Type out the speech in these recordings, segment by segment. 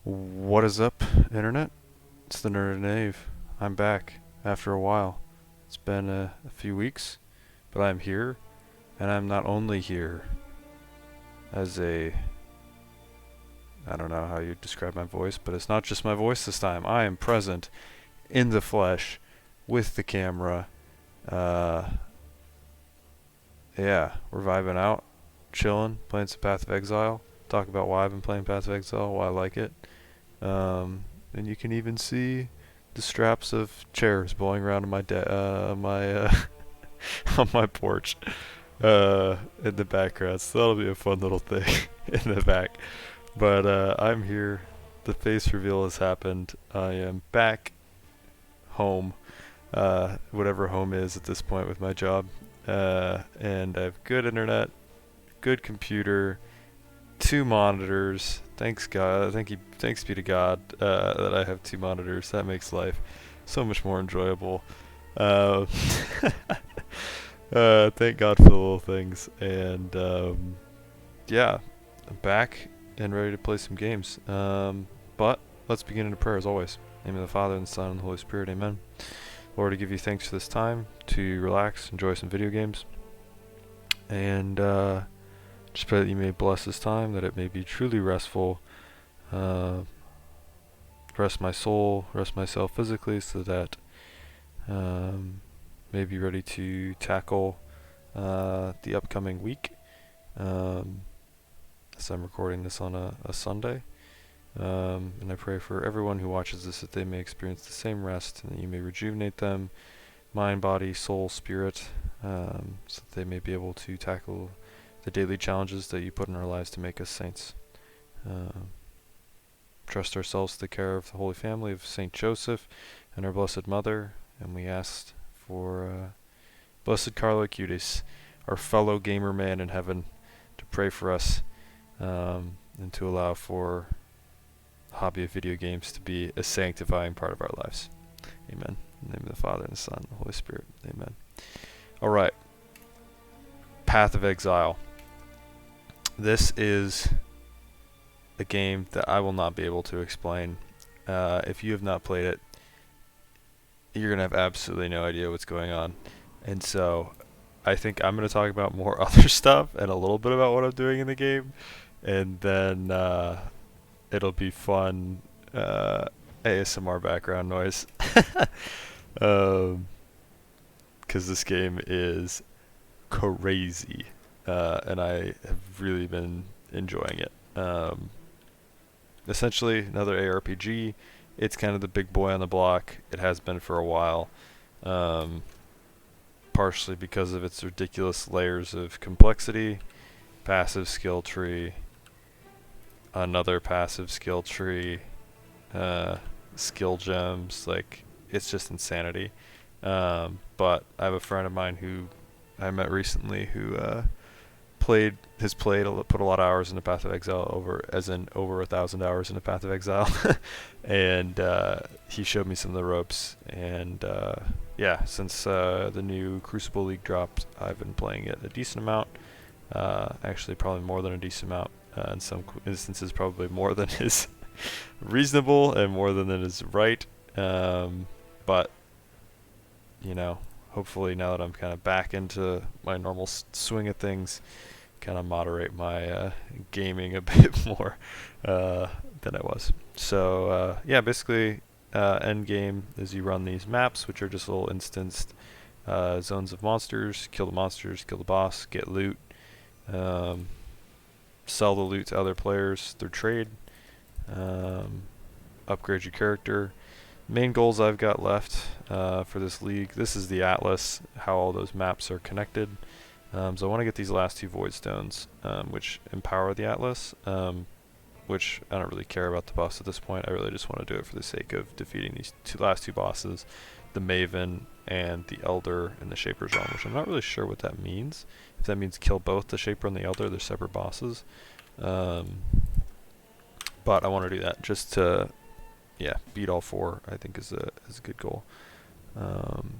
What is up, Internet? It's the Nerd Nave. I'm back after a while. It's been a few weeks, but I'm here, and I'm not only here as a. I don't know how you describe my voice, but it's not just my voice this time. I am present in the flesh with the camera. Uh, yeah, we're vibing out, chilling, playing some Path of Exile. Talk about why I've been playing Path of Exile, why I like it. And you can even see the straps of chairs blowing around in on my porch in the background. So that'll be a fun little thing in the back. But I'm here. The face reveal has happened. I am back home, whatever home is at this point with my job, and I have good internet, good computer, two monitors. Thanks God. Thanks be to God that I have two monitors. That makes life so much more enjoyable. Uh, thank God for the little things. And yeah, I'm back and ready to play some games. But let's begin in a prayer as always. In the name of the Father and the Son and the Holy Spirit. Amen. Lord, I give you thanks for this time to relax, enjoy some video games, and just pray that you may bless this time, that it may be truly restful. Rest my soul, rest myself physically, so that may be ready to tackle the upcoming week. So I'm recording this on a Sunday. And I pray for everyone who watches this that they may experience the same rest, and that you may rejuvenate them, mind, body, soul, spirit, so that they may be able to tackle the daily challenges that you put in our lives to make us saints. Trust ourselves to the care of the Holy Family of Saint Joseph and our Blessed Mother, and we ask for Blessed Carlo Acutis, our fellow gamer man in heaven, to pray for us, and to allow for the hobby of video games to be a sanctifying part of our lives. Amen. In the name of the Father, and the Son, and the Holy Spirit. Amen. Alright. Path of Exile. This is a game that I will not be able to explain. If you have not played it, you're going to have absolutely no idea what's going on. And so I think I'm going to talk about more other stuff and a little bit about what I'm doing in the game. And then it'll be fun ASMR background noise. Because this game is crazy. And I have really been enjoying it. Essentially, another ARPG. It's kind of the big boy on the block. It has been for a while. Partially because of its ridiculous layers of complexity. Passive skill tree. Another passive skill tree. Skill gems. Like, it's just insanity. But I have a friend of mine who I met recently who put a lot of hours into Path of Exile, over 1,000 hours into Path of Exile, and he showed me some of the ropes. And yeah, since the new Crucible League dropped, I've been playing it a decent amount. Actually, probably more than a decent amount. In some instances, probably more than is reasonable and more than is right. But you know, hopefully now that I'm kind of back into my normal swing of things, kind of moderate my gaming a bit more than I was. So yeah, basically end game is you run these maps, which are just little instanced zones of monsters. Kill the monsters, kill the boss, get loot, sell the loot to other players through trade, upgrade your character. Main goals I've got left for this league. This is the Atlas, how all those maps are connected. So I want to get these last two Void Stones, which empower the Atlas, which I don't really care about the boss at this point. I really just want to do it for the sake of defeating these last two bosses, the Maven and the Elder in the Shaper's Realm, which I'm not really sure what that means. If that means kill both the Shaper and the Elder, they're separate bosses. But I want to do that just to, yeah, beat all four, I think is a good goal. And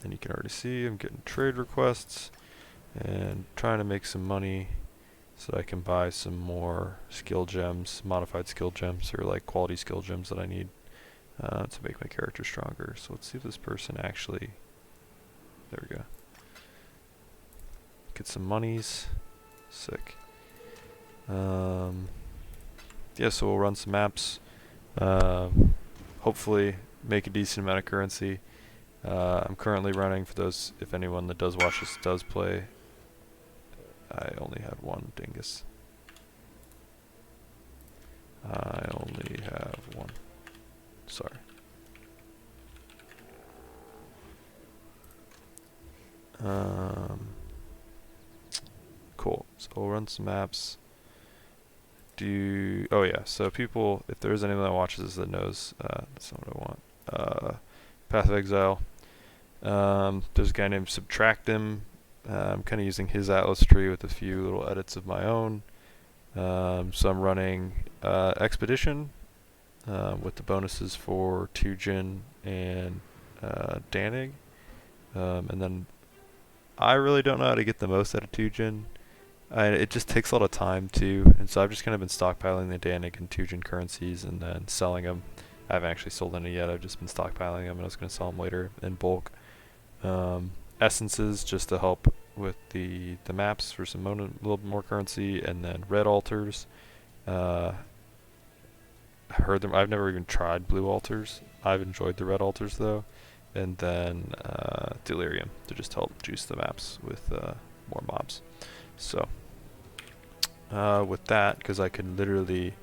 you can already see I'm getting trade requests and trying to make some money so that I can buy some more skill gems, modified skill gems, or like quality skill gems that I need to make my character stronger. So let's see if this person actually, there we go. Get some monies, sick. Yeah, so we'll run some maps, hopefully make a decent amount of currency. I'm currently running, for those, if anyone that does watch this does play, I only have one dingus. I only have one. Sorry. Cool. So we'll run some maps. Oh yeah, so people, if there is anyone that watches this that knows, that's not what I want. Path of Exile. There's a guy named Subtractim. I'm kind of using his atlas tree with a few little edits of my own. So I'm running Expedition with the bonuses for Tujin and Danig. And then I really don't know how to get the most out of Tujin. It just takes a lot of time too, and so I've just kind of been stockpiling the Danig and Tujin currencies and then selling them. I haven't actually sold any yet, I've just been stockpiling them, and I was going to sell them later in bulk. Essences just to help with the maps for some little more currency, and then red altars. I heard them. I've never even tried blue altars. I've enjoyed the red altars though, and then delirium to just help juice the maps with more mobs. So with that, because I could literally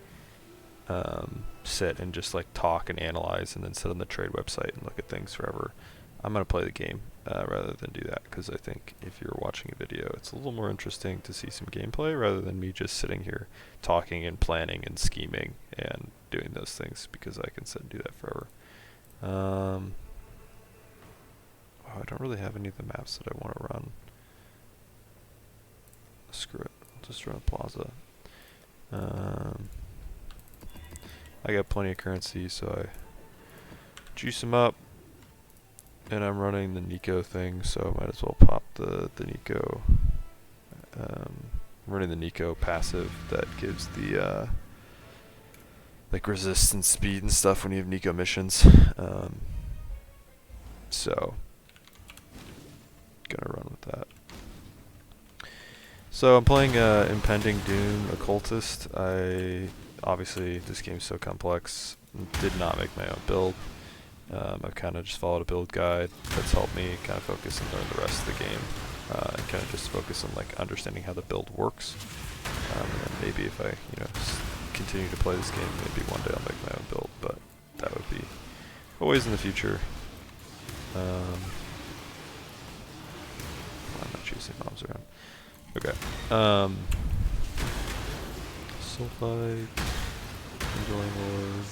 sit and just like talk and analyze, and then sit on the trade website and look at things forever, I'm gonna play the game rather than do that, because I think if you're watching a video, it's a little more interesting to see some gameplay rather than me just sitting here talking and planning and scheming and doing those things, because I can sit and do that forever. Oh, I don't really have any of the maps that I want to run. Screw it, I'll just run a plaza. I got plenty of currency, so I juice them up. And I'm running the Nico thing, so I might as well pop the Nico. I'm running the Nico passive that gives the like resistance, speed, and stuff when you have Nico missions. So gonna run with that. So I'm playing Impending Doom Occultist. Obviously this game's so complex, did not make my own build. I've kind of just followed a build guide that's helped me kind of focus and learn the rest of the game, and kind of just focus on like understanding how the build works. And then maybe if I continue to play this game, maybe one day I'll make my own build, but that would be always in the future. Why am I chasing mobs around? Okay. Sulfide, enjoying Lord.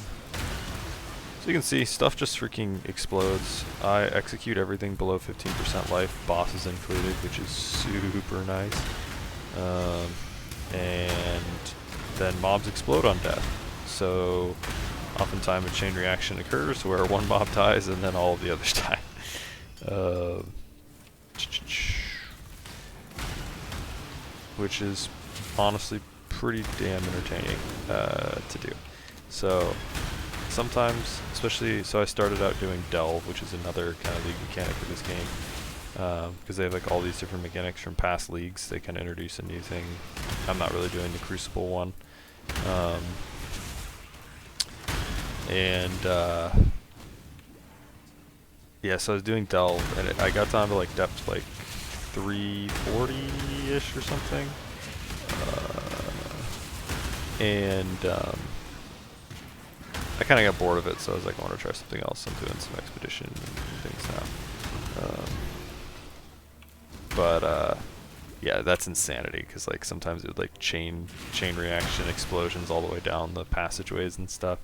So you can see, stuff just freaking explodes. I execute everything below 15% life, bosses included, which is super nice. And then mobs explode on death. So oftentimes a chain reaction occurs where one mob dies and then all of the others die. Which is honestly pretty damn entertaining to do. So sometimes, especially, so I started out doing Delve, which is another kind of league mechanic of this game, because they have like all these different mechanics from past leagues. They can introduce a new thing. I'm not really doing the Crucible one. Yeah, so I was doing Delve, and I got down to like depth like 340-ish or something. I kind of got bored of it, so I was like, I want to try something else. I'm doing some Expedition and things now. Yeah, that's insanity, because like sometimes it would like chain reaction explosions all the way down the passageways and stuff,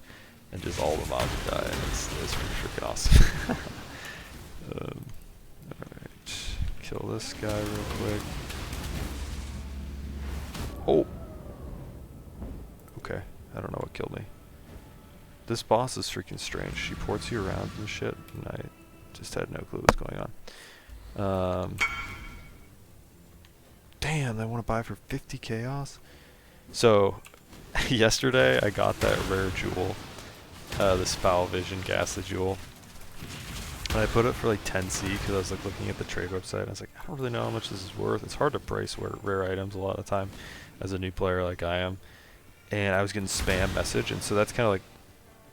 and just all the mobs would die, and it's pretty freaking awesome. Alright, kill this guy real quick. Oh! Okay, I don't know what killed me. This boss is freaking strange. She ports you around and shit, and I just had no clue what's going on. damn, I want to buy for 50 chaos. So yesterday I got that rare jewel, this Foul Vision Ghastly Jewel. And I put it for like 10C because I was like looking at the trade website and I was like, I don't really know how much this is worth. It's hard to price rare items a lot of the time as a new player like I am. And I was getting spam message, and so that's kind of like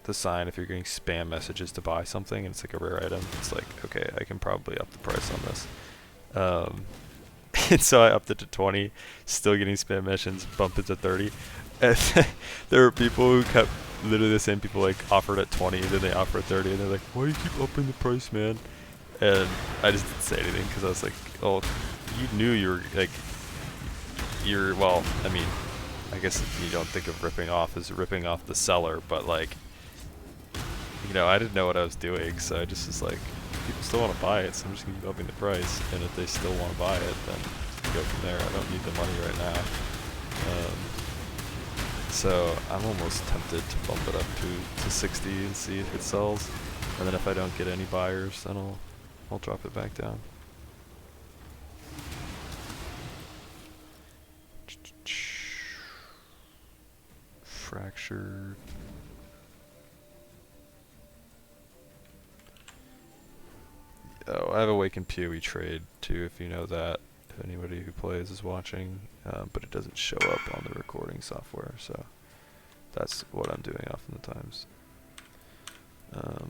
the sign if you're getting spam messages to buy something and it's like a rare item. It's like, okay, I can probably up the price on this. And so I upped it to 20, still getting spam mentions, bumped it to 30. And there were people who kept, literally the same people, like offered at 20, and then they offered 30, and they're like, why do you keep upping the price, man? And I just didn't say anything because I was like, oh, you knew you were like, well, I mean, I guess you don't think of ripping off as ripping off the seller, but like, you know, I didn't know what I was doing, so I just was like, people still want to buy it, so I'm just going to keep upping the price, and if they still want to buy it, then go from there. I don't need the money right now. So I'm almost tempted to bump it up to 60 and see if it sells, and then if I don't get any buyers, then I'll drop it back down. Fractured. Oh, I have Awakened PoE trade too, if you know that. If anybody who plays is watching, but it doesn't show up on the recording software, so that's what I'm doing oftentimes. A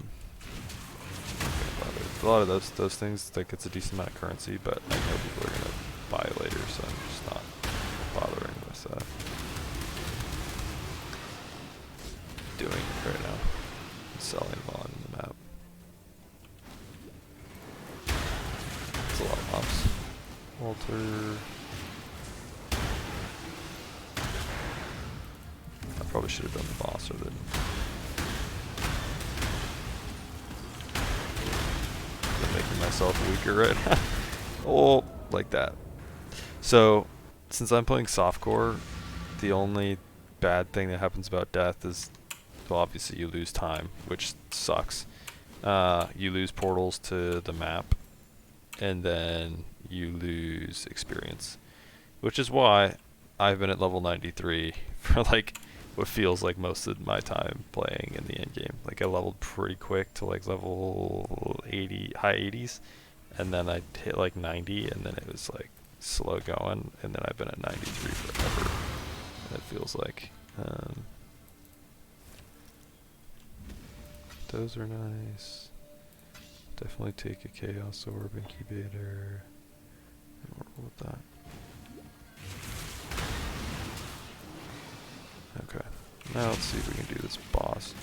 lot of those things, like it's a decent amount of currency, but I know people are gonna buy it later, so I'm just not bothering with doing it right now. Selling them on the map. It's a lot of mobs. Walter. I probably should have done the boss or the. I'm making myself weaker right now. Oh, like that. So, since I'm playing softcore, the only bad thing that happens about death is, well, obviously you lose time, which sucks. You lose portals to the map, and then you lose experience, which is why I've been at level 93 for like what feels like most of my time playing in the end game. Like I leveled pretty quick to like level 80, high 80s, and then I hit like 90, and then it was like slow going, and then I've been at 93 forever. It feels like. Those are nice. Definitely take a Chaos Orb Incubator. And roll with that. Okay. Now let's see if we can do this boss.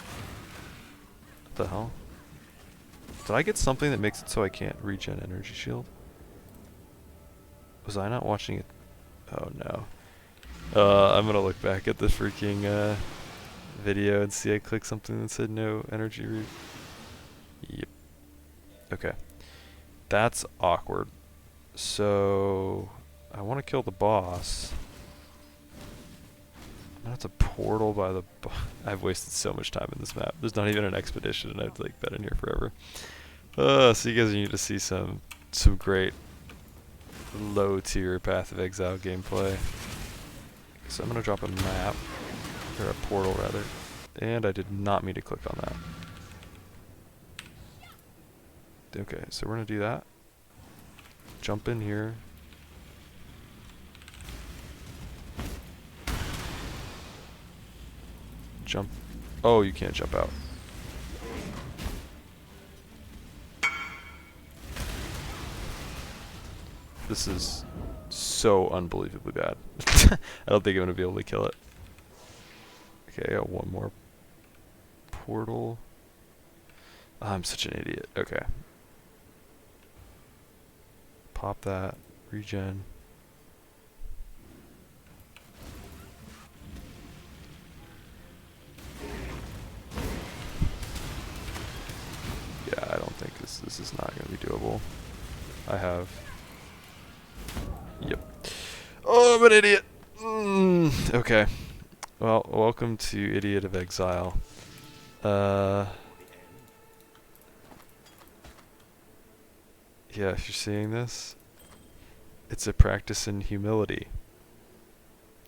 What the hell? Did I get something that makes it so I can't regen energy shield? Was I not watching it? Oh no. I'm gonna look back at the freaking video and see I clicked something that said no energy Yep. Okay. That's awkward. So I want to kill the boss. That's a portal by the I've wasted so much time in this map. There's not even an expedition and I've like been in here forever. So you guys need to see some great low tier Path of Exile gameplay. So I'm gonna drop a map, or a portal rather, and I did not mean to click on that. Okay, so we're gonna do that. Jump in here. Jump. Oh, you can't jump out. This is so unbelievably bad. I don't think I'm gonna be able to kill it. Okay, I got one more portal. I'm such an idiot. Okay. Pop that. Regen. Yeah, I don't think this is not gonna be doable. I have. Yep. Oh, I'm an idiot. Okay. Well, welcome to Idiot of Exile. Yeah, if you're seeing this, It's a practice in humility.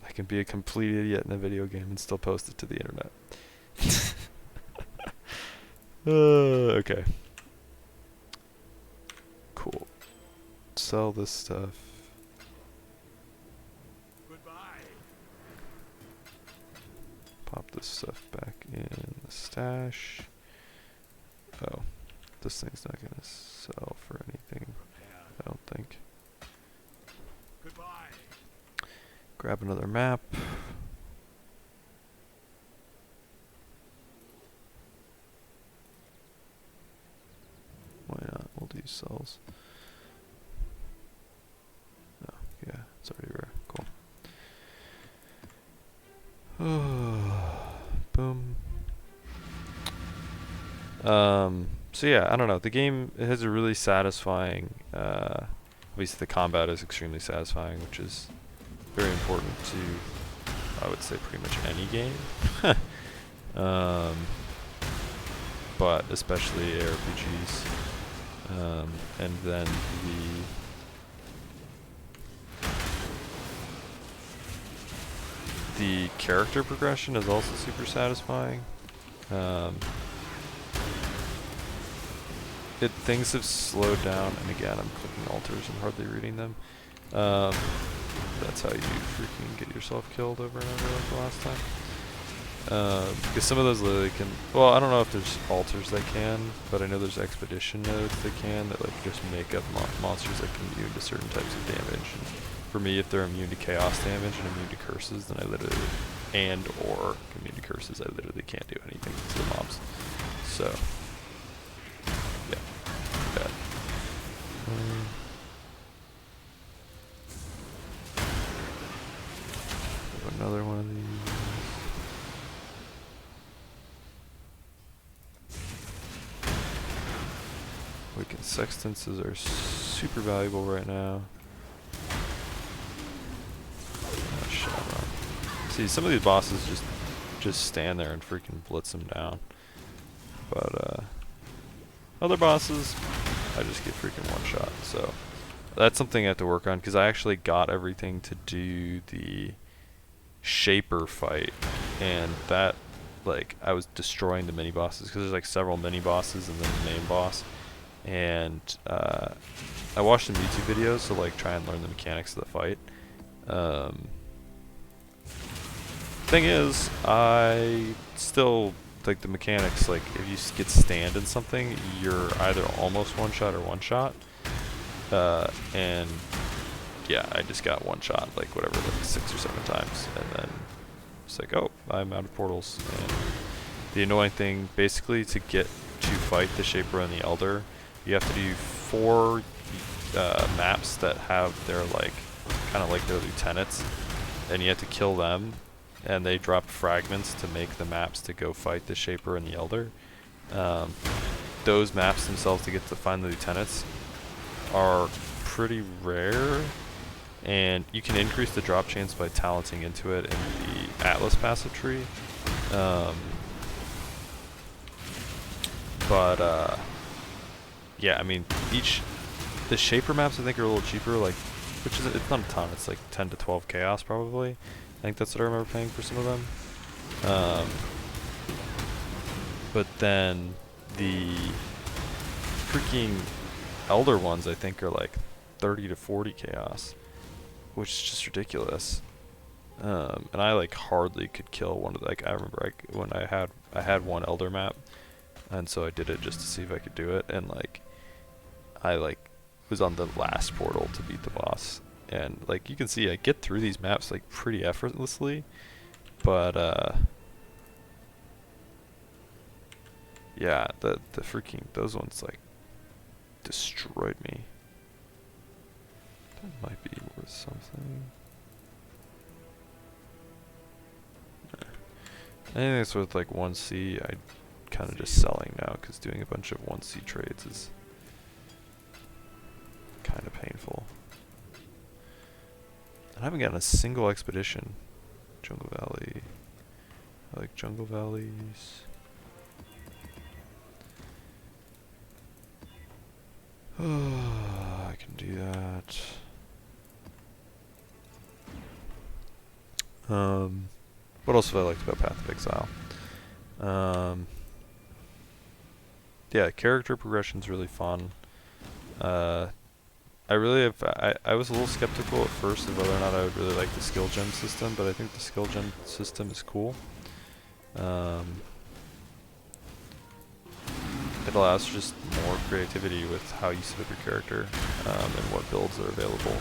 I can be a complete idiot in a video game and still post it to the internet. Okay. Cool. Sell this stuff. Goodbye. Pop this stuff back in the stash. Oh, this thing's not gonna sell for anything, I don't think. Goodbye. Grab another map. Why not? We'll do cells. Oh, yeah, it's already rare. Cool. Boom. So yeah, I don't know. The game, it has a really satisfying, obviously the combat is extremely satisfying, which is very important to, I would say, pretty much any game. But especially ARPGs. And then the character progression is also super satisfying. Things have slowed down, and again, I'm clicking alters and hardly reading them. That's how you freaking get yourself killed over and over like the last time. Because some of those literally can, well, I don't know if there's alters that can, but I know there's expedition nodes that can, that like just make up monsters that can immune to certain types of damage. And for me, if they're immune to chaos damage and immune to curses, then I literally, and or immune to curses, I literally can't do anything to the mobs. So, yeah, bad. Another one of these. Awakened sextances are super valuable right now. Oh, shit, I'm wrong. See, some of these bosses just stand there and freaking blitz them down. But other bosses, I just get freaking one shot. So that's something I have to work on, because I actually got everything to do the Shaper fight, and that, like, I was destroying the mini bosses, because there's like several mini bosses and then the main boss. And I watched some YouTube videos to like try and learn the mechanics of the fight. Thing is, I still like the mechanics. Like, if you get stand in something, you're either almost one shot or one shot. And yeah, I just got one shot, like whatever, like 6 or 7 times, and then it's like, oh, I'm out of portals. And the annoying thing, basically, to get to fight the Shaper and the Elder, you have to do 4 maps that have their, like, kind of like their lieutenants, and you have to kill them, and they drop fragments to make the maps to go fight the Shaper and the Elder. Those maps themselves to get to find the lieutenants are pretty rare, and you can increase the drop chance by talenting into it in the Atlas passive tree. Yeah, I mean, the Shaper maps I think are a little cheaper, like, which is, it's not a ton, it's like 10 to 12 chaos probably. I think that's what I remember paying for some of them. But then the freaking Elder ones I think are like 30 to 40 chaos, which is just ridiculous. And I like hardly could kill one of the, like, I remember when I had one Elder map, and so I did it just to see if I could do it, and like I like was on the last portal to beat the boss, and like you can see I get through these maps like pretty effortlessly, but yeah, the freaking, those ones like destroyed me. That might be worth something. Anything that's worth like 1C, I'm kind of just selling now, because doing a bunch of 1C trades is kind of painful. I haven't gotten a single expedition. Jungle Valley. I like Jungle Valleys. I can do that. What else have I liked about Path of Exile? Yeah, character progression's really fun. I was a little skeptical at first of whether or not I would really like the skill gem system, but I think the skill gem system is cool. It allows just more creativity with how you set up your character and what builds are available.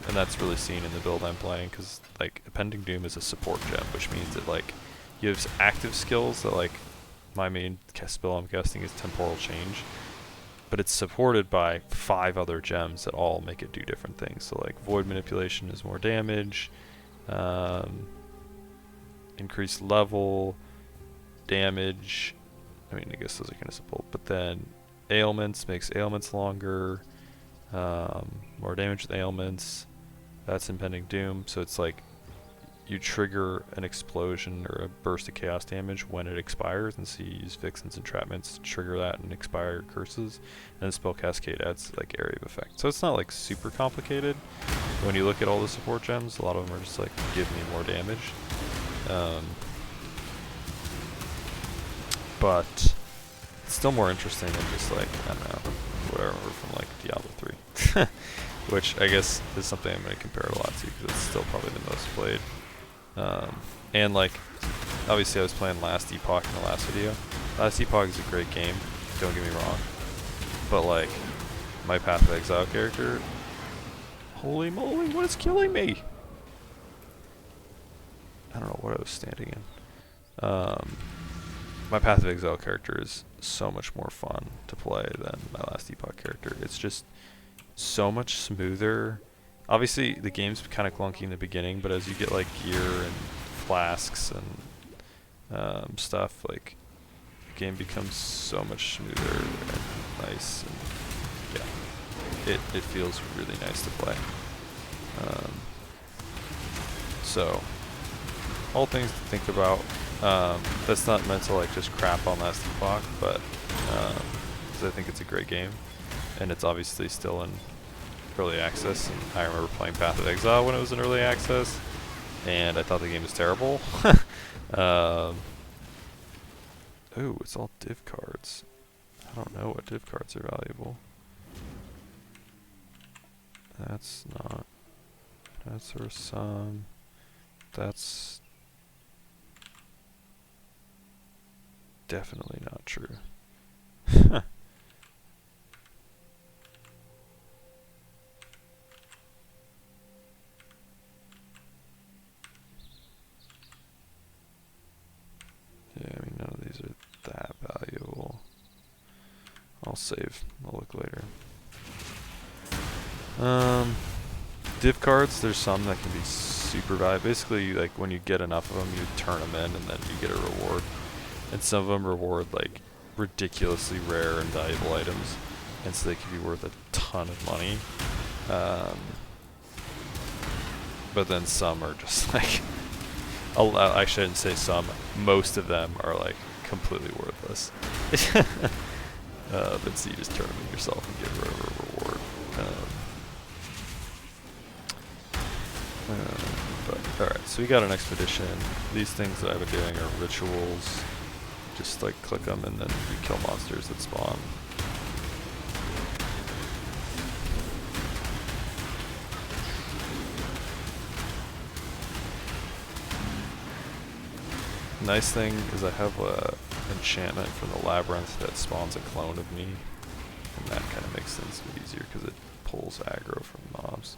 And that's really seen in the build I'm playing, because like Impending Doom is a support gem, which means that like you have active skills that like my main spell I'm casting is Temporal Change, but it's supported by 5 other gems that all make it do different things. So like Void Manipulation is more damage, increased level, damage. I mean, I guess those are kind of simple. But then ailments makes ailments longer, more damage with ailments. That's Impending Doom. So it's like you trigger an explosion or a burst of chaos damage when it expires, and so you use Vixens and Entrapments to trigger that and expire your curses. And Spell Cascade adds like area of effect. So it's not like super complicated. When you look at all the support gems, a lot of them are just like, give me more damage. But it's still more interesting than just like, I don't know, whatever from like Diablo 3. Which I guess is something I'm going to compare it a lot to, because it's still probably the most played. And like, obviously I was playing Last Epoch in the last video. Last Epoch is a great game, don't get me wrong. But like, my Path of Exile character, holy moly, what is killing me? I don't know what I was standing in. My Path of Exile character is so much more fun to play than my Last Epoch character. It's just so much smoother. Obviously, the game's kind of clunky in the beginning, but as you get like gear and flasks and stuff, like the game becomes so much smoother and nice, and yeah, it feels really nice to play. So, all things to think about. That's not meant to like just crap on Last Epoch, but because I think it's a great game, and it's obviously still in early access. And I remember playing Path of Exile when it was in early access, and I thought the game was terrible. Ooh, it's all div cards. I don't know what div cards are valuable. That's not. That's our sum. That's definitely not true. Yeah, I mean, none of these are that valuable. I'll save. I'll look later. Div cards, there's some that can be super valuable. Basically, like when you get enough of them, you turn them in, and then you get a reward. And some of them reward like ridiculously rare and valuable items, and so they can be worth a ton of money. But then some are just like, I shouldn't say some, most of them are like completely worthless. But so you just turn them in yourself and get a reward. But alright, so we got an expedition. These things that I've been doing are rituals. Just like click them and then you kill monsters that spawn. Nice thing is I have a enchantment from the labyrinth that spawns a clone of me, and that kind of makes things a bit easier because it pulls aggro from mobs.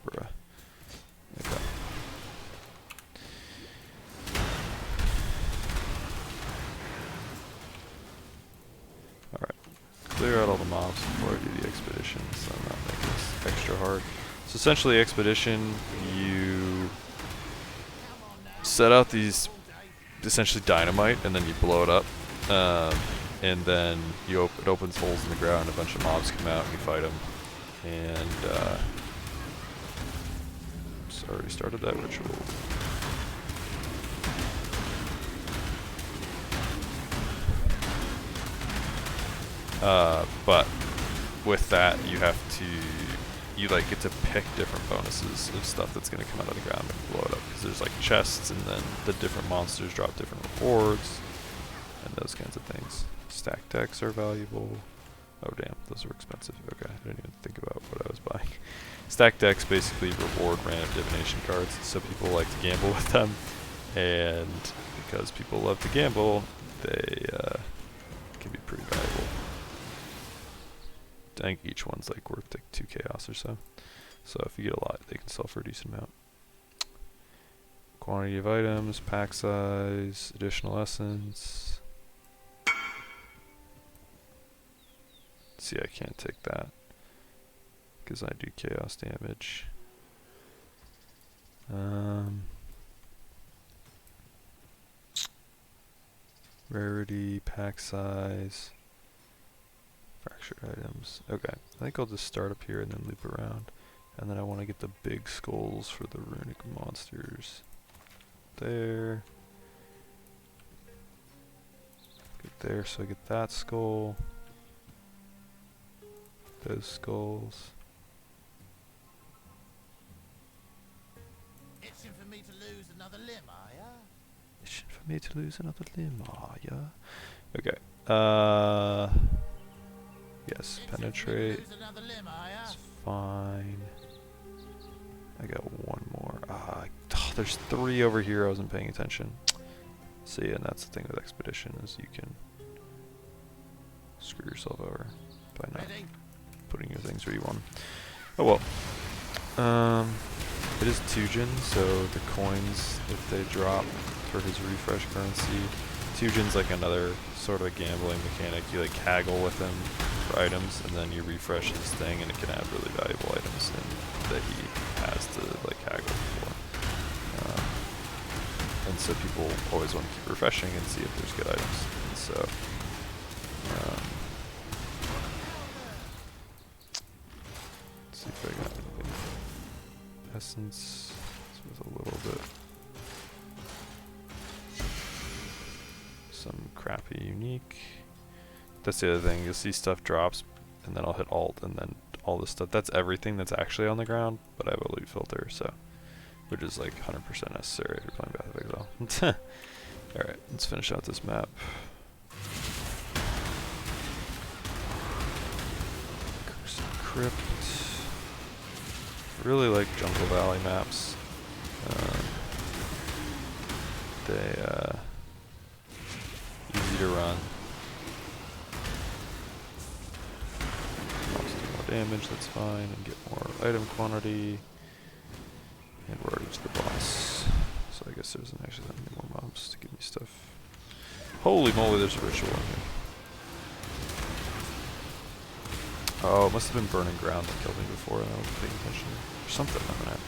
Bruh. Okay. Alright. Clear out all the mobs before I do the expedition, so I'm not making this extra hard. So essentially, expedition, you set out these essentially dynamite, and then you blow it up, and then you it opens holes in the ground, and a bunch of mobs come out, and you fight them. And so I already started that ritual. But with that, you have to you like get to pick different bonuses of stuff that's going to come out of the ground and blow it up, because there's like chests, and then the different monsters drop different rewards and those kinds of things. Stack decks are valuable. Oh damn, those are expensive. Okay, I didn't even think about what I was buying. Stack decks basically reward random divination cards, so people like to gamble with them, and because people love to gamble, they can be pretty valuable. I think each one's like worth like 2 chaos or so. So if you get a lot, they can sell for a decent amount. Quantity of items, pack size, additional essence. See, I can't take that because I do chaos damage. Rarity, pack size, fractured items. Okay, I think I'll just start up here and then loop around. And then I want to get the big skulls for the runic monsters. There. Get there, so I get that skull. Those skulls. Itching for me to lose another limb, are ya? Itching for me to lose another limb, are ya? Okay. Yes, penetrate. It's fine. I got one more. Oh, there's 3 over here. I wasn't paying attention. See, and that's the thing with expedition, is you can screw yourself over by not putting your things where you want them. Oh well. It is Tujin, so the coins, if they drop for his refresh currency, Tujin's like another sort of gambling mechanic. You like haggle with him for items, and then you refresh his thing, and it can add really valuable items that he has to like haggle for. And so people always want to keep refreshing and see if there's good items. And so, let's see if I got anything. Essence with a little bit. Some crappy unique. That's the other thing. You'll see stuff drops, and then I'll hit Alt, and then all this stuff. That's everything that's actually on the ground, but I have a loot filter, so which is like 100% necessary if you're playing Path of Exile. Alright, let's finish out this map. Curse and Crypt. Really like Jungle Valley maps. Easy to run. Also do more damage, that's fine, and get more item quantity. And we're already to the boss. So I guess there isn't actually that many more mobs to give me stuff. Holy moly, there's a ritual in here. Oh, it must have been burning ground that killed me before and I wasn't paying attention. Or something on that.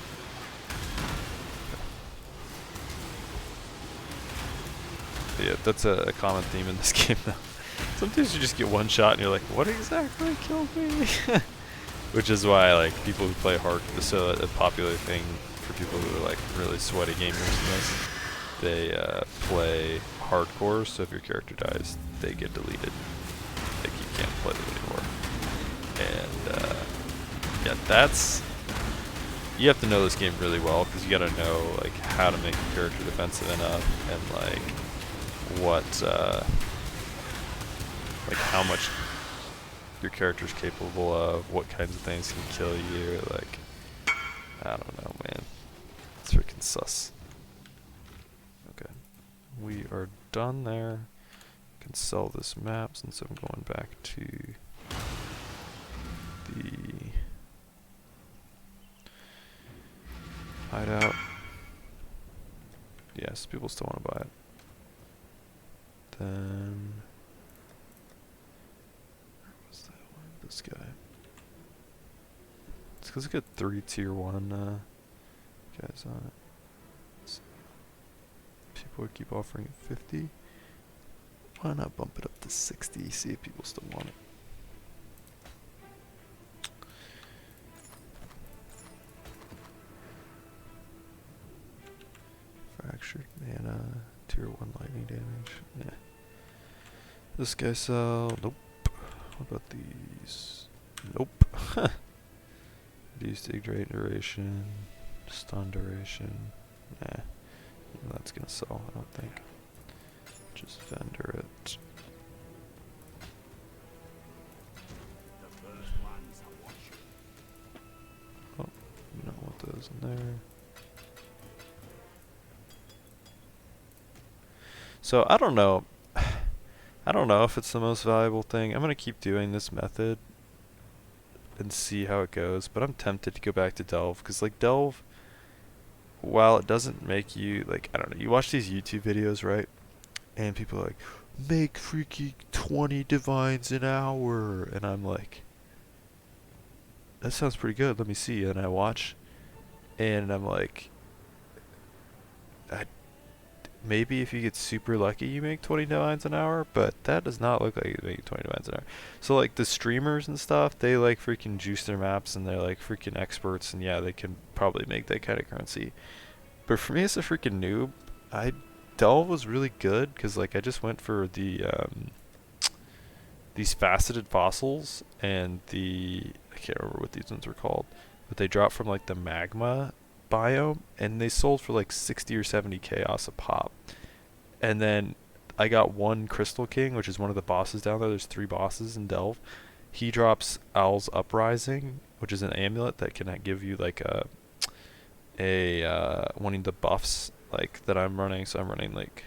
But yeah, that's a common theme in this game though. Sometimes you just get one shot and you're like, what exactly killed me? Which is why like people who play hard, so a popular thing for people who are like really sweaty gamers in this, they play hardcore, so if your character dies, they get deleted. Like you can't play them anymore. And yeah, that's, you have to know this game really well, because you gotta know like how to make your character defensive enough, and like what like how much your character's capable of, what kinds of things can kill you, like, I don't know, man. It's freaking sus. Okay. We are done there. Can sell this map since I'm going back to the hideout. Yes, people still want to buy it. Then this guy. It's because I got 3 tier 1 guys on it. So people would keep offering it 50. Why not bump it up to 60? See if people still want it. Fractured mana, tier 1 lightning damage. Yeah. This guy sell. Nope. What about these? Nope. Reduce dig rate duration, stun duration. Nah, that's gonna sell, I don't think. Just vendor it. Oh, you don't want those in there. So I don't know. I don't know if it's the most valuable thing. I'm gonna keep doing this method and see how it goes, but I'm tempted to go back to Delve, because like Delve, while it doesn't make you, like, I don't know, you watch these YouTube videos, right? And people are like, make freaking 20 divines an hour, and I'm like, that sounds pretty good, let me see. And I watch, and I'm like, maybe if you get super lucky you make 20 divines an hour, but that does not look like you make 20 divines an hour. So like the streamers and stuff, they like freaking juice their maps, and they're like freaking experts, and yeah, they can probably make that kind of currency. But for me as a freaking noob, Delve was really good, because like I just went for the these faceted fossils, and I can't remember what these ones were called, but they dropped from like the magma biome, and they sold for like 60 or 70 chaos a pop. And then I got one Crystal King, which is one of the bosses down there. There's 3 bosses in Delve. He drops Owl's Uprising, which is an amulet that can give you like one of the buffs like that I'm running. So I'm running like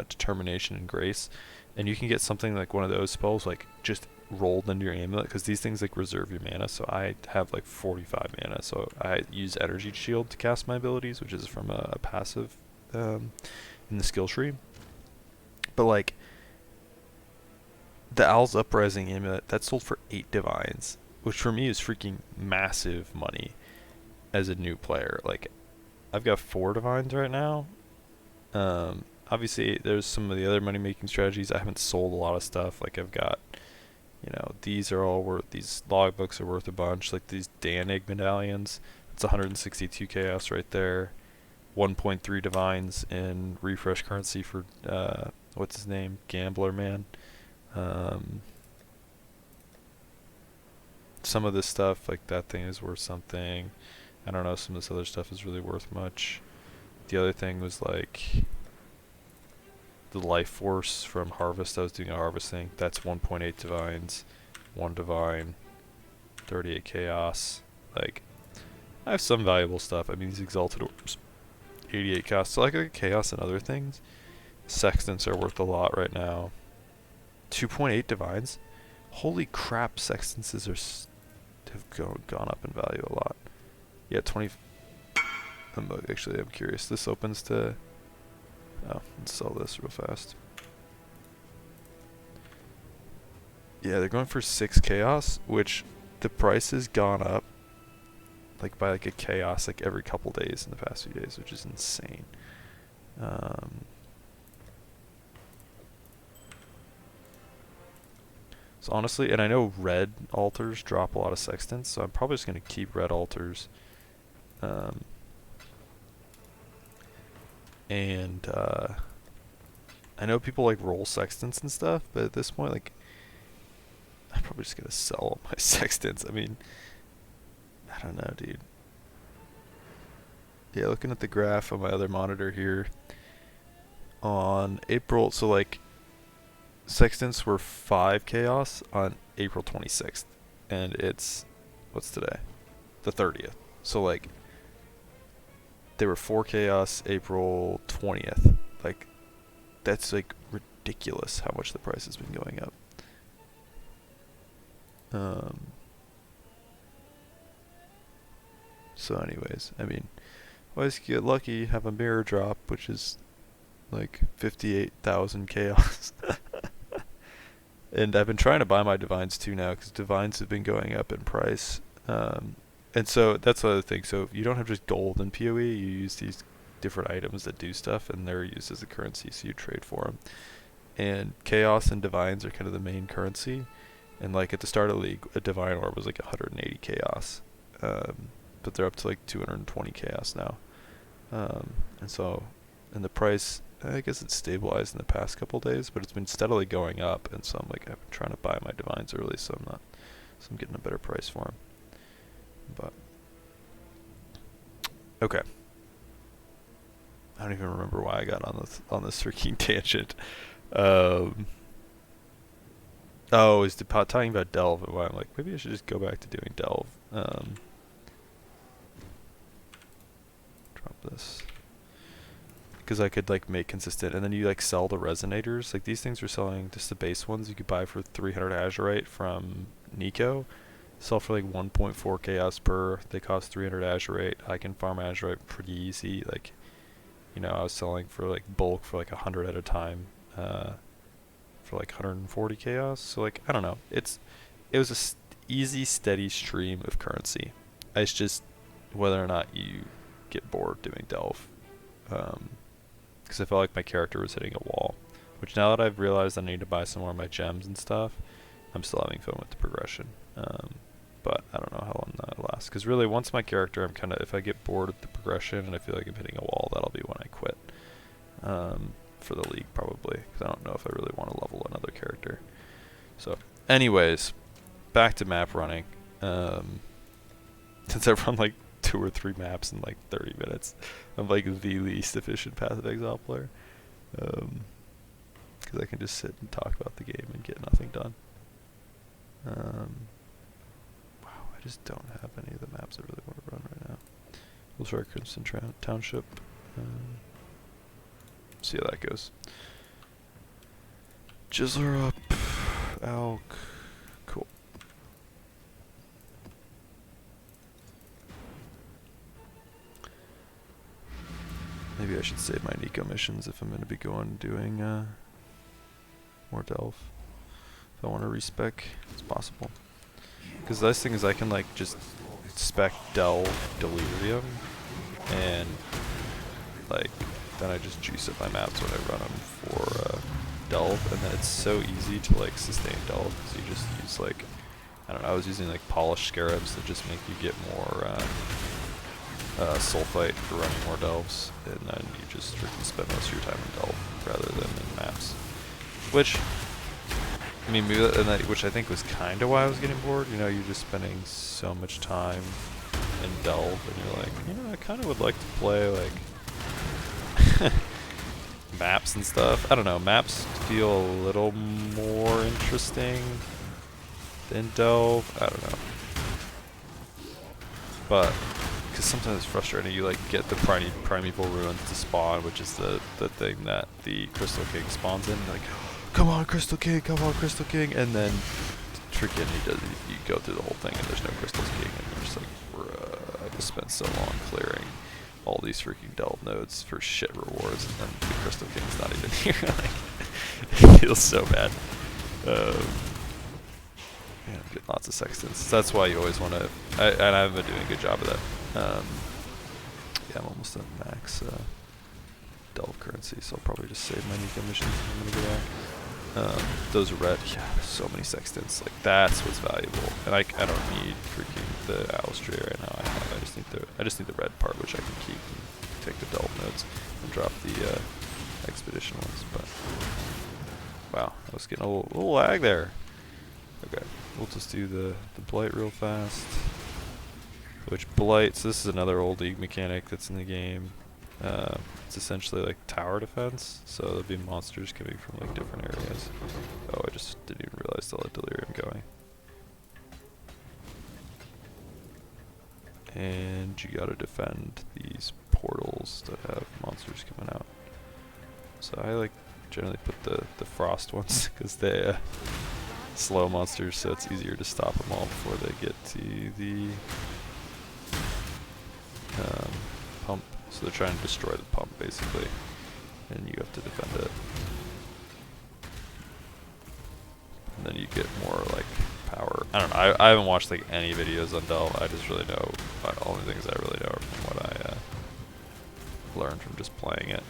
Determination and Grace, and you can get something like one of those spells like just rolled into your amulet, because these things like reserve your mana. So I have like 45 mana, so I use Energy Shield to cast my abilities, which is from a passive in the skill tree. But like the Owl's Uprising amulet, that sold for 8 divines, which for me is freaking massive money as a new player. Like I've got 4 divines right now. Obviously there's some of the other money making strategies. I haven't sold a lot of stuff. Like I've got, you know, these are all worth, these logbooks are worth a bunch. Like these Danig medallions, it's 162 chaos right there. 1.3 divines in refresh currency for, what's his name? Gambler Man. Some of this stuff, like that thing is worth something. I don't know, some of this other stuff is really worth much. The other thing was like the life force from harvest. I was doing a harvest thing. That's 1.8 divines, 1 divine, 38 chaos. Like I have some valuable stuff. I mean, these exalted orbs, 88 chaos. So like chaos and other things. Sextants are worth a lot right now. 2.8 divines. Holy crap! Sextances have gone up in value a lot. Yeah, 20. Actually, I'm curious. This opens to. Oh, let's sell this real fast. Yeah, they're going for 6 chaos, which the price has gone up like by like a chaos like every couple days in the past few days, which is insane. So honestly, and I know red altars drop a lot of sextants, so I'm probably just going to keep red altars. And I know people like roll sextants and stuff, but at this point, like, I'm probably just going to sell all my sextants. I mean, I don't know, dude. Yeah, looking at the graph on my other monitor here, on April, so like, sextants were 5 chaos on April 26th, and it's, what's today? The 30th. So like, they were 4 chaos April 20th. Like, that's like ridiculous how much the price has been going up. So anyways, I mean, always get lucky, have a mirror drop, which is like 58,000 chaos. And I've been trying to buy my divines too now, because divines have been going up in price. And so that's the other thing. So you don't have just gold in PoE, you use these different items that do stuff, and they're used as a currency, so you trade for them. And chaos and divines are kind of the main currency. And like at the start of the league, a divine orb was like 180 chaos. But they're up to like 220 chaos now. And so, and the price, I guess it's stabilized in the past couple days, but it's been steadily going up. And so I'm like, I've been trying to buy my divines early, so I'm getting a better price for them. But okay. I don't even remember why I got on this freaking tangent. Oh, it's talking about Delve and why I'm like, maybe I should just go back to doing Delve. Drop this. Because I could like make consistent, and then you like sell the resonators. Like these things are selling, just the base ones you could buy for 300 Azurite from Nico. Sell for like 1.4 chaos per. They cost 300 Azurite. I can farm Azurite pretty easy. Like, you know, I was selling for like bulk for like 100 at a time. For like 140 chaos. So like, I don't know. It was a easy, steady stream of currency. It's just whether or not you get bored doing Delve. Because I felt like my character was hitting a wall. Which now that I've realized I need to buy some more of my gems and stuff, I'm still having fun with the progression. But I don't know how long that'll last. Because really, once my character, I'm kind of, if I get bored with the progression and I feel like I'm hitting a wall, that'll be when I quit. For the league, probably. Because I don't know if I really want to level another character. So, anyways, back to map running. Since I've run like 2 or 3 maps in like 30 minutes, I'm like the least efficient Path of Exile player. Because I can just sit and talk about the game and get nothing done. Wow, I just don't have any of the maps I really want to run right now. We'll try Crimson Township. See how that goes. Jizzler up. Alk. Cool. Maybe I should save my Nico missions if I'm going to be doing more Delve. If I want to respec, it's possible. Because the nice thing is I can like just spec Delve Delirium and like then I just juice up my maps when I run them for Delve, and then it's so easy to like sustain Delve because you just use like, I don't know, I was using like polished scarabs that just make you get more sulfite for running more Delves, and then you just freaking spend most of your time in Delve rather than in maps. Which, I mean, maybe which I think was kind of why I was getting bored. You know, you're just spending so much time in Delve, and you're like, you know, I kind of would like to play like maps and stuff. I don't know, maps feel a little more interesting than Delve. I don't know. But, because sometimes it's frustrating, you like get the primeval ruins to spawn, which is the thing that the Crystal King spawns in. Like, come on, Crystal King, come on, Crystal King, and then freaking you go through the whole thing and there's no Crystal King, and you're just like, I just spent so long clearing all these freaking Delve nodes for shit rewards, and then the Crystal King's not even here. Like, it feels so bad. Yeah, I'm getting lots of sextants. That's why you always want to, and I haven't been doing a good job of that. Yeah, I'm almost at max Delve currency, so I'll probably just save my Nico missions if I'm gonna go back. Those are red. Yeah, so many sextants. Like, that's what's valuable. And I don't need freaking the Alistria right now. I just need the red part, which I can keep and take the Delve nodes and drop the expedition ones. But wow, I was getting a little lag there. Okay, we'll just do the blight real fast. Which blight? So this is another old league mechanic that's in the game. It's essentially like tower defense, so there'll be monsters coming from like different areas. Oh, I just didn't even realize still had Delirium going. And you gotta defend these portals that have monsters coming out. So I like generally put the frost ones because they slow monsters, so it's easier to stop them all before they get to the pump. So they're trying to destroy the pump basically, and you have to defend it. And then you get more like power. I don't know. I haven't watched like any videos on Delve. I just really know. The only things I really know are from what I learned from just playing it.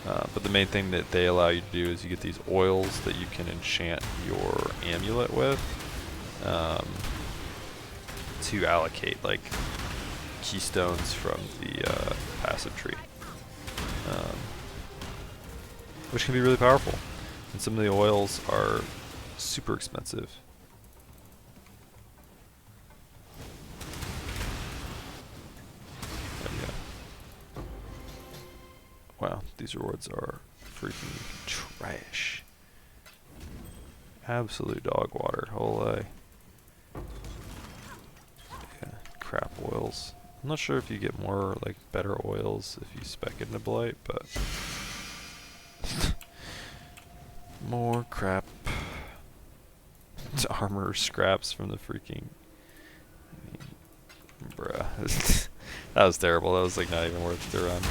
But the main thing that they allow you to do is you get these oils that you can enchant your amulet with to allocate like keystones from the passive tree, which can be really powerful. And some of the oils are super expensive. these rewards are freaking trash. Absolute dog water. Holy. Yeah, crap oils. I'm not sure if you get more, like, better oils if you spec into Blight, but... more crap. It's armor scraps from the freaking... I mean, bruh. That was terrible. That was, like, not even worth the run.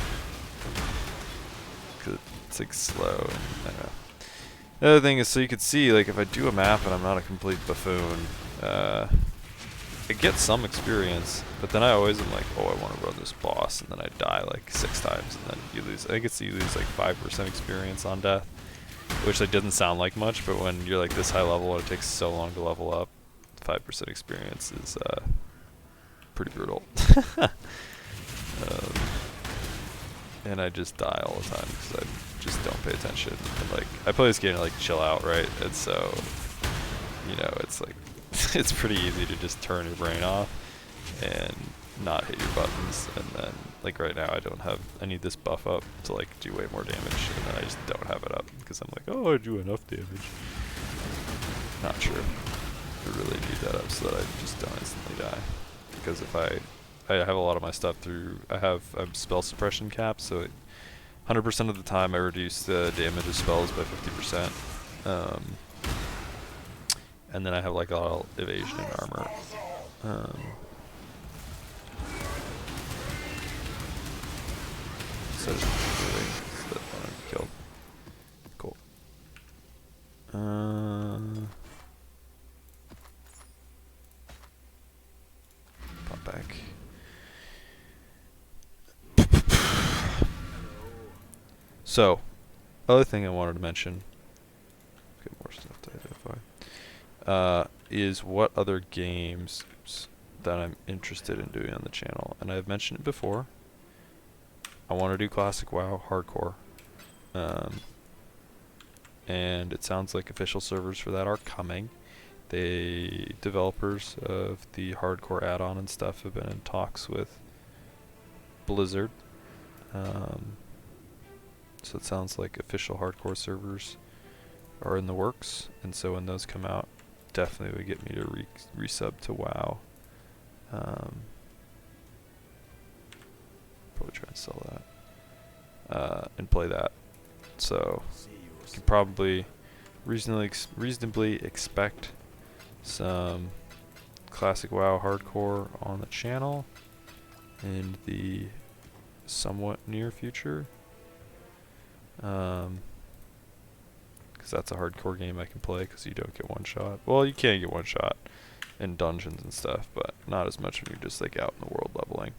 'Cause it's, like, slow and, I don't know. The other thing is, so you could see, like, if I do a map and I'm not a complete buffoon, I get some experience, but then I always am like, oh, I want to run this boss, and then I die like 6 times, and then you lose. I think it's you lose like 5% experience on death, which like doesn't sound like much, but when you're like this high level and it takes so long to level up, 5% experience is pretty brutal. And I just die all the time because I just don't pay attention. And like I play this game to like chill out, right? And so, you know, it's like it's pretty easy to just turn your brain off and not hit your buttons. And then like right now I need this buff up to like do way more damage, and then I just don't have it up because I'm like, oh, I do enough damage. Not true. I really need that up so that I just don't instantly die. Because if I have a lot of my stuff through, I'm spell suppression capped, so 100% of the time I reduce the damage of spells by 50%. And then I have like all evasion and armor. So just moving so that I don't get killed. Cool. Pop back. So, other thing I wanted to mention, get more stuff to identify, is what other games that I'm interested in doing on the channel. And I've mentioned it before. I want to do classic WoW hardcore. And it sounds like official servers for that are coming. The developers of the hardcore add-on and stuff have been in talks with Blizzard. So it sounds like official hardcore servers are in the works, and so when those come out, definitely would get me to resub to WoW. Probably try and sell that and play that. So you can probably reasonably expect some classic WoW hardcore on the channel in the somewhat near future. Because that's a hardcore game I can play because you don't get one shot. Well, you can get one shot in dungeons and stuff, but not as much when you're just like out in the world leveling.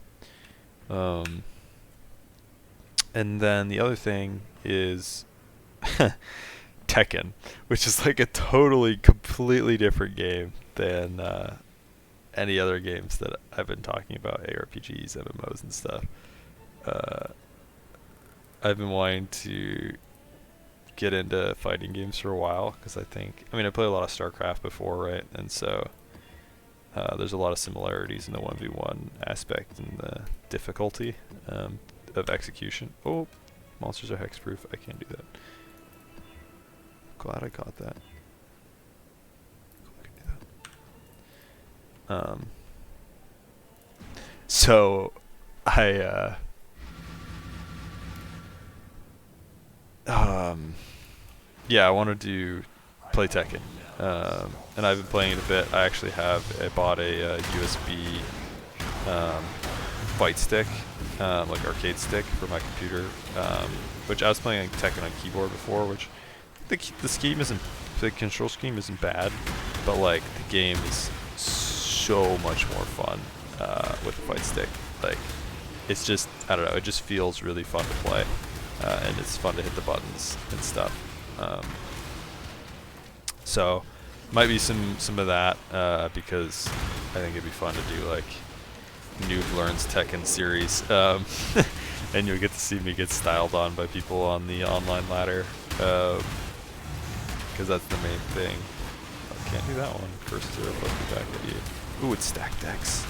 And then the other thing is Tekken, which is like a totally, completely different game than any other games that I've been talking about, ARPGs, MMOs, and stuff. I've been wanting to get into fighting games for a while because I played a lot of StarCraft before, right? And so there's a lot of similarities in the 1v1 aspect and the difficulty of execution. Oh, monsters are hexproof. I can't do that. Glad I caught that. I can do that. So yeah, I wanted to play Tekken, and I've been playing it a bit. I bought a USB fight stick, like arcade stick for my computer, which I was playing Tekken on keyboard before, which the control scheme isn't bad, but like the game is so much more fun with the fight stick. Like, it's just, I don't know, it just feels really fun to play. And it's fun to hit the buttons and stuff. So might be some of that because I think it'd be fun to do like Noob Learns Tekken series, and you'll get to see me get styled on by people on the online ladder, because that's the main thing. Oh, can't do that one. First zero, put me back at you. Ooh, it's stacked decks.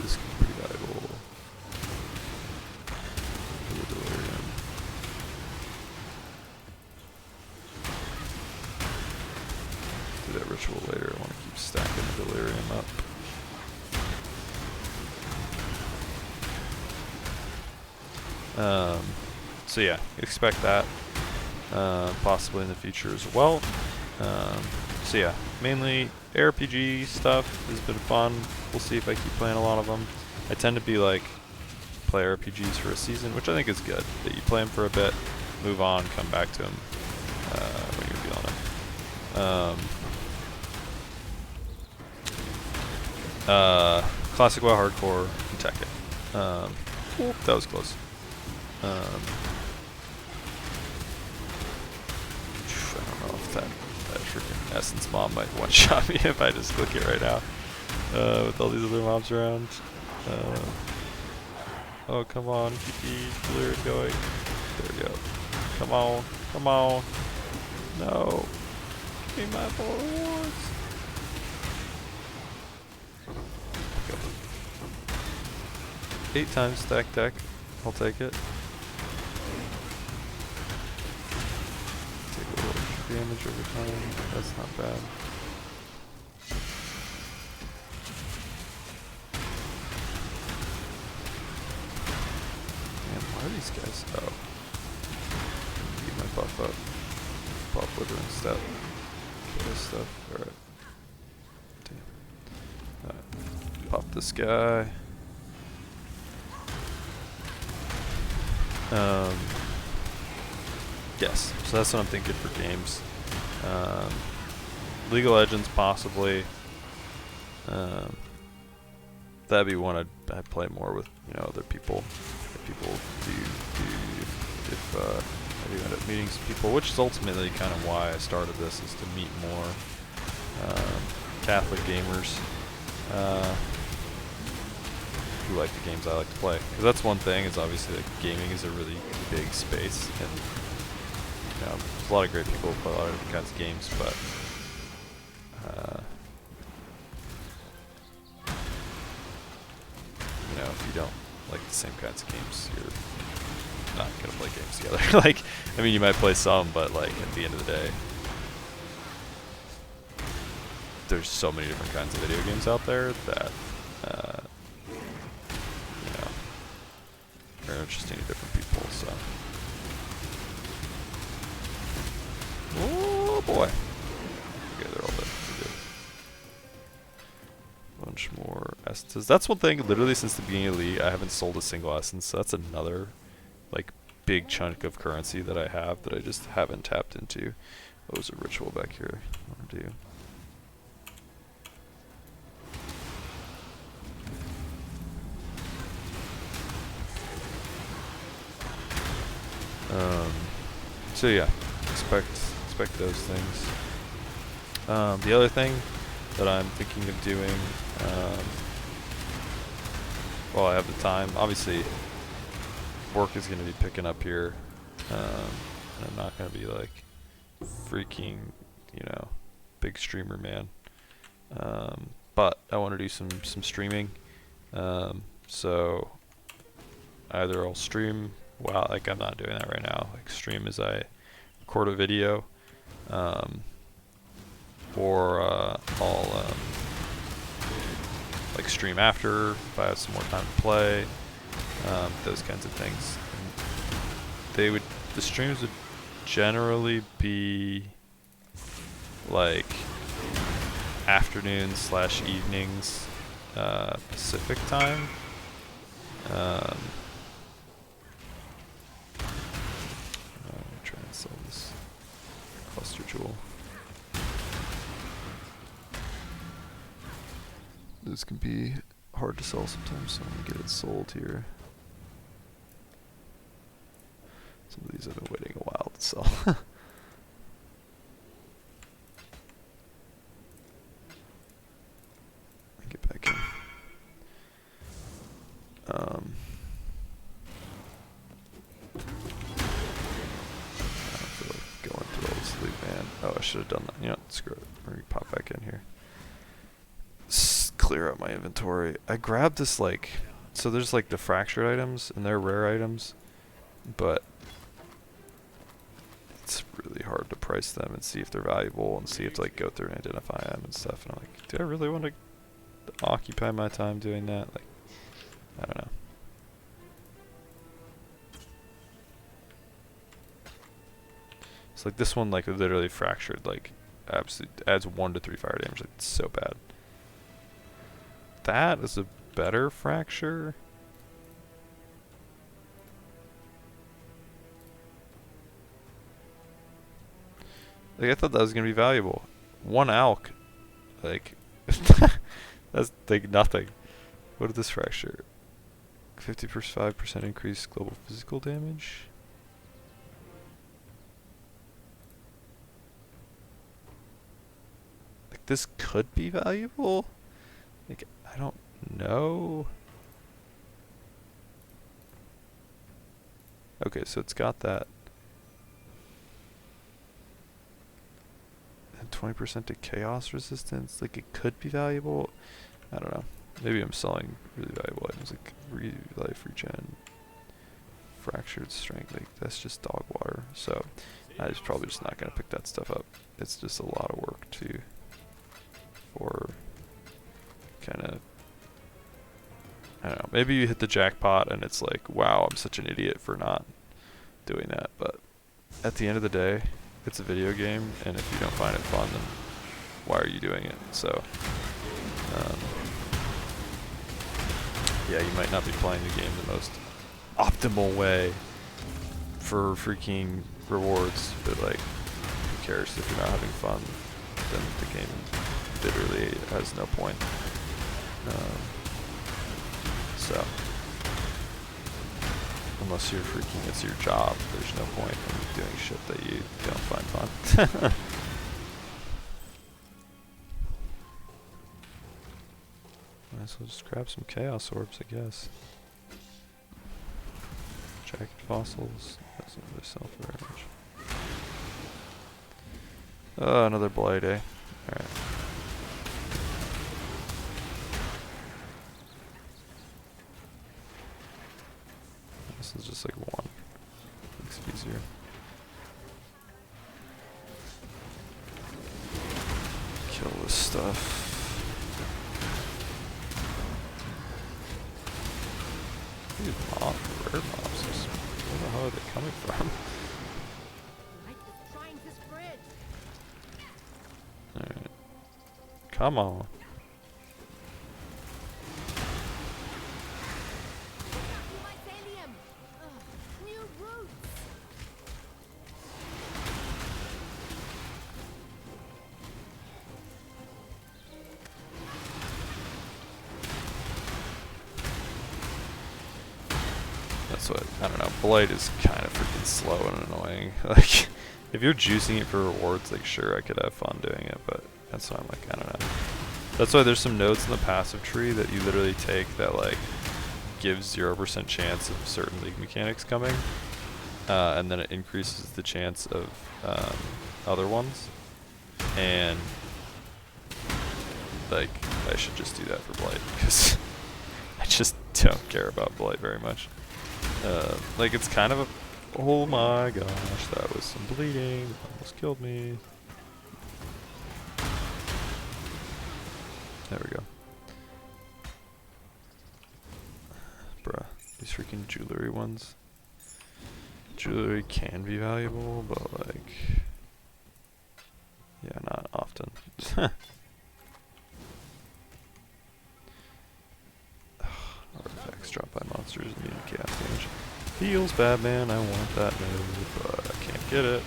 This is pretty valuable. ritual later. I want to keep stacking the delirium up. So yeah, expect that possibly in the future as well. So yeah, mainly ARPG stuff has been fun. We'll see if I keep playing a lot of them. I tend to be like, play RPGs for a season, which I think is good. That you play them for a bit, move on, come back to them when you're feeling them. Classic WoW Hardcore and Tekken. That was close. I don't know if that freaking Essence Mom might one-shot me if I just click it right now. With all these other mobs around. Oh, come on, keep the delirium going. There we go. Come on, come on. No. Give me my full rewards. Go. 8 times stack deck. I'll take it. Take a little extra damage over time. That's not bad. Man, why are these guys? Oh. Get my buff up. Buff withering step. Kill this stuff. Alright. Damn. Alright. Pop this guy. Yes, so that's what I'm thinking for games. League of Legends possibly. That'd be one I'd play more with, other people. If people if I do end up meeting some people, which is ultimately kind of why I started this, is to meet more Catholic gamers who like the games I like to play. Because that's one thing, is obviously like gaming is a really big space, and there's a lot of great people who play a lot of different kinds of games, but if you don't like the same kinds of games, you're not gonna play games together. Like, I mean, you might play some, but like at the end of the day, there's so many different kinds of video games out there that are interesting to different people. So, oh boy, okay, they're all dead. They're good. Bunch more essences. That's one thing. Literally since the beginning of the league, I haven't sold a single essence. So that's another like big chunk of currency that I have that I just haven't tapped into. What was a ritual back here? I want to do. So yeah, expect those things. The other thing that I'm thinking of doing, while I have the time, obviously work is going to be picking up here, and I'm not going to be like freaking, big streamer man. But I want to do some streaming. So either I'll stream. Wow, like I'm not doing that right now. Like stream as I record a video, or I'll like stream after if I have some more time to play. Those kinds of things. And the streams would generally be like afternoons / evenings Pacific time. Try and sell this cluster jewel. This can be hard to sell sometimes, so I'm gonna get it sold here. Some of these I've been waiting a while to sell. Get back in. Oh, I should have done that. Screw it. Let me pop back in here. Clear out my inventory. I grabbed this so there's like the fractured items, and they're rare items, but it's really hard to price price them and see if they're valuable and see if to like go through and identify them and stuff. And I'm like, do I really want to occupy my time doing that? Like, I don't know. It's like this one, like literally fractured, like absolutely adds 1 to 3 fire damage. Like, it's so bad. That is a better fracture. Like, I thought that was gonna be valuable. 1 alk, like that's like nothing. What did this fracture? 55% increased global physical damage. Like, this could be valuable. Like, I don't know. Okay, so it's got that. And 20% to chaos resistance. Like, it could be valuable. I don't know. Maybe I'm selling really valuable items like life regen, fractured strength. Like, that's just dog water. So I was probably just not gonna pick that stuff up. It's just a lot of work for kind of, I don't know. Maybe you hit the jackpot and it's like, wow, I'm such an idiot for not doing that. But at the end of the day, it's a video game, and if you don't find it fun, then why are you doing it? So, yeah, you might not be playing the game the most optimal way for freaking rewards, but like, who cares if you're not having fun? Then the game literally has no point. So, unless you're freaking, it's your job, there's no point in doing shit that you don't find fun. Might as well just grab some chaos orbs, I guess. Jagged fossils, doesn't really sell for very much. Oh, another blight, eh? Alright. This is just like 1. Makes it easier. Kill this stuff. These rare mobs, where the hell are they coming from? Alright. Come on. That's what, I don't know, Blight is kind of freaking slow and annoying. Like, if you're juicing it for rewards, like, sure, I could have fun doing it, but that's why I'm like, I don't know. That's why there's some nodes in the passive tree that you literally take that, like, gives 0% chance of certain league mechanics coming, and then it increases the chance of other ones, and, like, I should just do that for Blight, because I just don't care about Blight very much. Like, it's kind of a, oh my gosh, that was some bleeding, it almost killed me. There we go. Bruh, these freaking jewelry ones. Jewelry can be valuable, but like, yeah, not often. Artifacts dropped by monsters and needed chaos damage. Feels bad, man. I want that move, but I can't get it.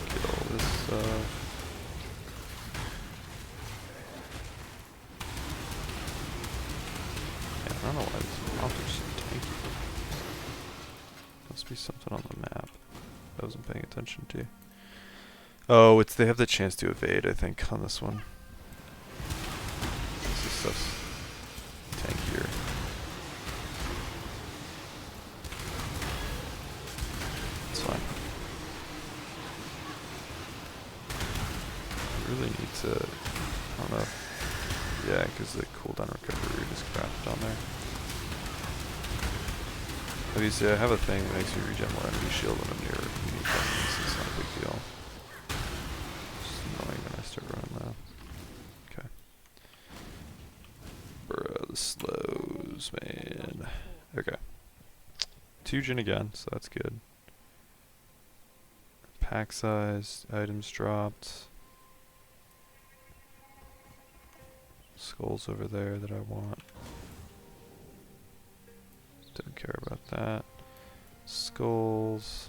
Get all this stuff. Yeah, I don't know why these mobs are so tanky. Must be something on the map I wasn't paying attention to. Oh, it's they have the chance to evade, I think, on this one. This stuff's tankier. It's fine. I really need to, I don't know if Yeah, because the cooldown recovery is crafted on there. Obviously, I have a thing that makes me regen more enemy shield when I'm near unique enemies, so it's not a big deal. It's annoying when I start running low. Okay. Bruh, the slows, man. Okay. 2 gen again, so that's good. Pack size, items dropped. Skulls over there that I want. Don't care about that. Skulls.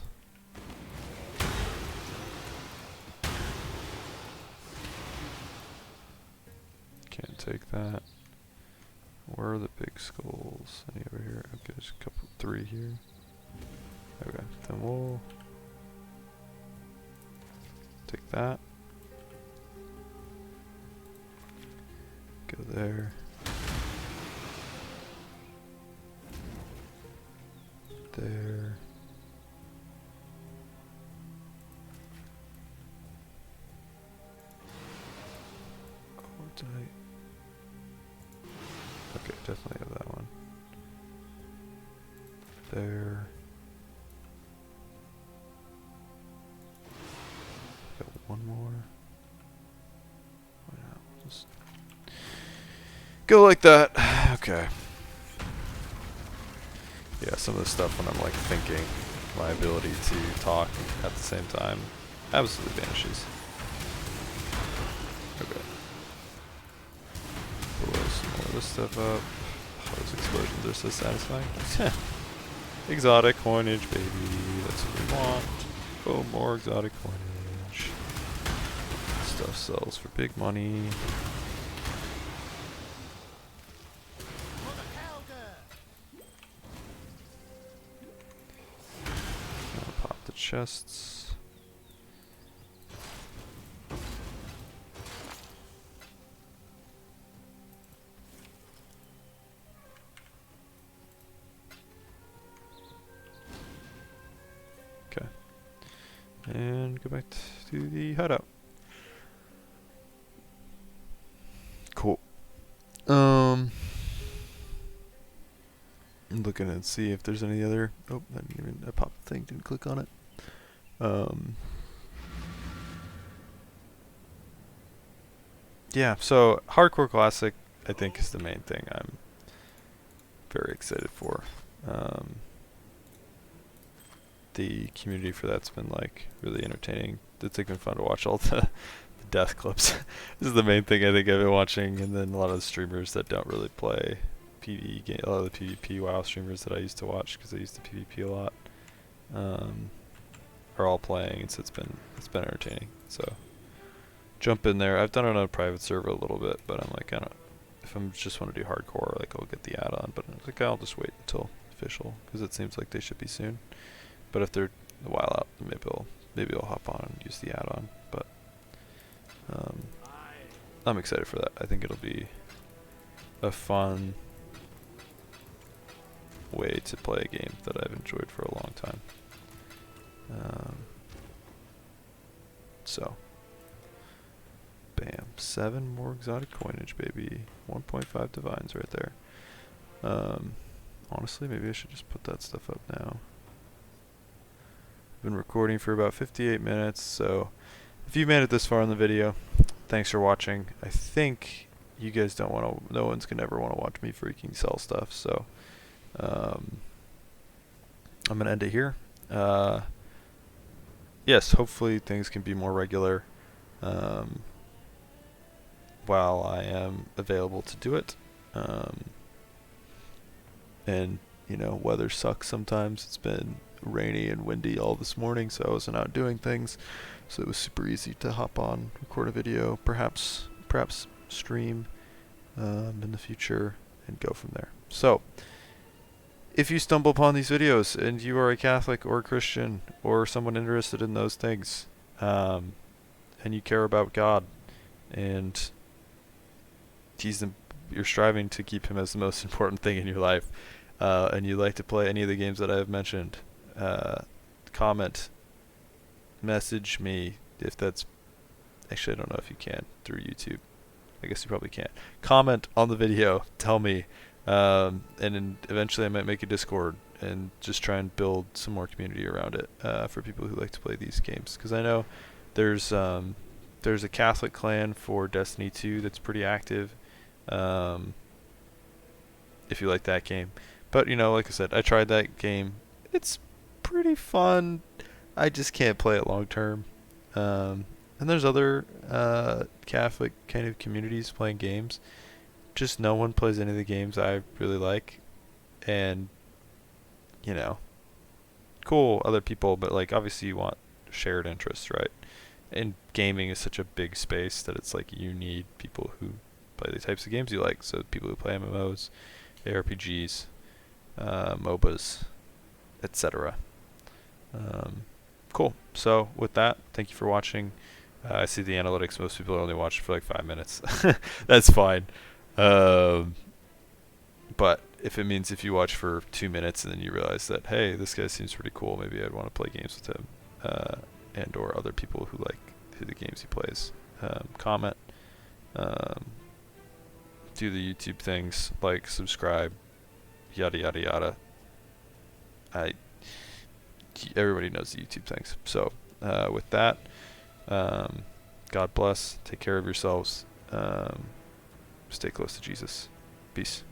Can't take that. Where are the big skulls? Any over here? Okay, there's a couple, 3 here. Okay, then we'll take that. Go there. There. Oh, did I? Okay, definitely have that one. There. Got one more. Why not? Just go like that. Okay. Yeah, some of the stuff when I'm like thinking, my ability to talk at the same time absolutely vanishes. Okay. Blow some more of this stuff up. Oh, those explosions are so satisfying. Exotic coinage, baby. That's what we want. Oh, more exotic coinage. Stuff sells for big money. Pop the chests. Okay. And go back to the hideout. Cool. I'm looking and see if there's any other. Oh, I didn't even. I popped the thing. Didn't click on it. Yeah. So hardcore classic, I think, is the main thing I'm very excited for. The community for that's been like really entertaining. It's like been fun to watch all the death clips. This is the main thing I think I've been watching, and then a lot of the streamers that don't really play PvE game, a lot of the PvP WoW streamers that I used to watch because I used to PvP a lot, are all playing, and so it's been entertaining. So jump in there. I've done it on a private server a little bit, but I'm like, I don't. If I'm just want to do hardcore, like I'll get the add-on, but I'm like I'll just wait until official because it seems like they should be soon. But if they're a while out, then maybe I'll hop on and use the add-on. But I'm excited for that. I think it'll be a fun way to play a game that I've enjoyed for a long time. So, bam, 7 more exotic coinage, baby. 1.5 divines right there. Honestly, maybe I should just put that stuff up now. Been recording for about 58 minutes, so if you've made it this far in the video, thanks for watching. I think you guys don't want to, no one's gonna ever want to watch me freaking sell stuff, so I'm gonna end it here. Yes, hopefully things can be more regular while I am available to do it. And you know, weather sucks sometimes. It's been rainy and windy all this morning, so I wasn't out doing things, so it was super easy to hop on, record a video, perhaps stream in the future, and go from there. So if you stumble upon these videos and you are a Catholic or a Christian or someone interested in those things, and you care about God and you're striving to keep him as the most important thing in your life, and you like to play any of the games that I have mentioned, comment, message me if that's, actually I don't know if you can through YouTube, I guess you probably can't. Comment on the video. Tell me. And then eventually I might make a Discord and just try and build some more community around it for people who like to play these games. Because I know there's a Catholic clan for Destiny 2 that's pretty active. If you like that game. But, you know, like I said, I tried that game. It's pretty fun. I just can't play it long term. And there's other Catholic kind of communities playing games. Just no one plays any of the games I really like. And, you know, cool, other people, but, like, obviously you want shared interests, right? And gaming is such a big space that it's like you need people who play the types of games you like. So people who play MMOs, ARPGs, MOBAs, etc. Cool. So with that, thank you for watching. I see the analytics. Most people only watch for like 5 minutes. That's fine. But if it means if you watch for 2 minutes and then you realize that, hey, this guy seems pretty cool, maybe I'd want to play games with him, and or other people who like the games he plays, comment, do the YouTube things, like, subscribe, yada yada yada. Everybody knows the YouTube things. So with that, God bless. Take care of yourselves. Stay close to Jesus. Peace.